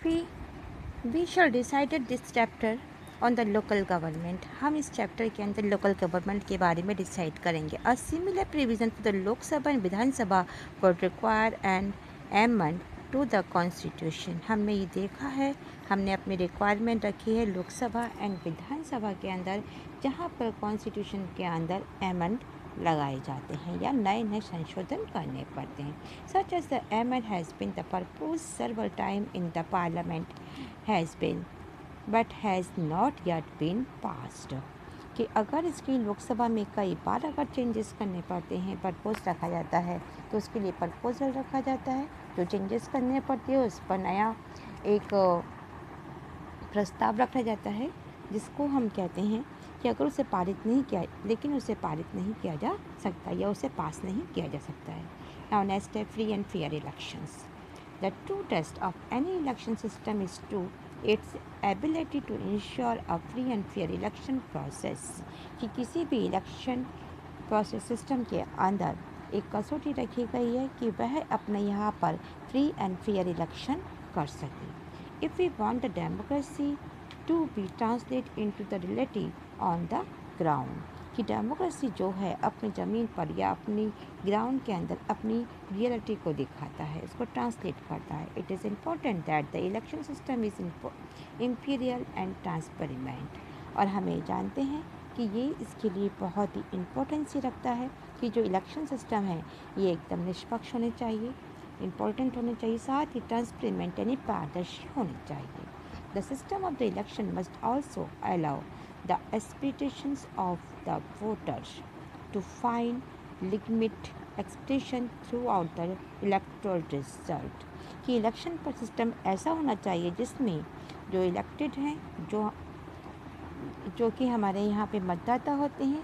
We we shall decided this chapter on the local government. हम इस chapter के अंदर लोकल गवर्नमेंट के बारे में डिसाइड करेंगे। A similar provision for the Lok Sabha and Vidhan Sabha would require an amend to the constitution. हमने ये देखा है, हमने अपनी रिक्वायरमेंट रखी है लोकसभा एंड विधानसभा के अंदर, जहाँ पर कॉन्स्टिट्यूशन के अंदर एमेंड लगाए जाते हैं या नए नए संशोधन करने पड़ते हैं। Such as the amendment has been the proposed several time in the parliament has been but has not yet been passed। कि अगर इसकी लोकसभा में कई बार अगर चेंजेस करने पड़ते हैं, प्रपोज रखा जाता है, तो उसके लिए प्रपोजल रखा जाता है। जो चेंजेस करने पड़ते हैं उस पर नया एक प्रस्ताव रखा जाता है, जिसको हम कहते हैं कि अगर उसे पारित नहीं किया, लेकिन उसे पारित नहीं किया जा सकता या उसे पास नहीं किया जा सकता है। नाउ नेक्स्ट है free and fair elections. The true test of any election system is to its ability to ensure a free and fair election process. कि किसी भी इलेक्शन प्रोसेस सिस्टम के अंदर एक कसौटी रखी गई है कि वह अपने यहाँ पर फ्री एंड फेयर इलेक्शन कर सके। If we want the democracy to be translated into the reality on the ground, कि डेमोक्रेसी जो है अपनी ज़मीन पर या अपनी ग्राउंड के अंदर अपनी रियलिटी को दिखाता है, उसको ट्रांसलेट करता है। It is important that the election system is imperial and transparent. और हमें जानते हैं कि ये इसके लिए बहुत ही इम्पोर्टेंसी रखता है कि जो इलेक्शन सिस्टम है ये एकदम निष्पक्ष होने चाहिए, इम्पोर्टेंट होने चाहिए, साथ ही ट्रांसपेरेंट यानी पारदर्शी होनी चाहिए। The system of the election must also allow the aspirations of the voters to find limit expression throughout the electoral result. कि इलेक्शन पर सिस्टम ऐसा होना चाहिए जिसमें जो इलेक्टेड हैं, जो कि हमारे यहाँ पे मतदाता होते हैं,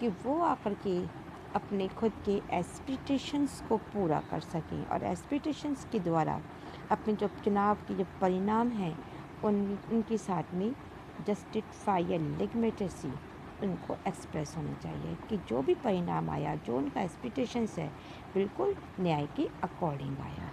कि वो आकर के अपने खुद के एस्पिरेशंस को पूरा कर सकें और एस्पिरेशंस के द्वारा अपने जो चुनाव के जो परिणाम हैं उनके साथ में जस्टिफाई या लेजिटिमेसी उनको एक्सप्रेस होनी चाहिए कि जो भी परिणाम आया, जो उनका एस्पिरेशंस है, बिल्कुल न्याय के अकॉर्डिंग आया।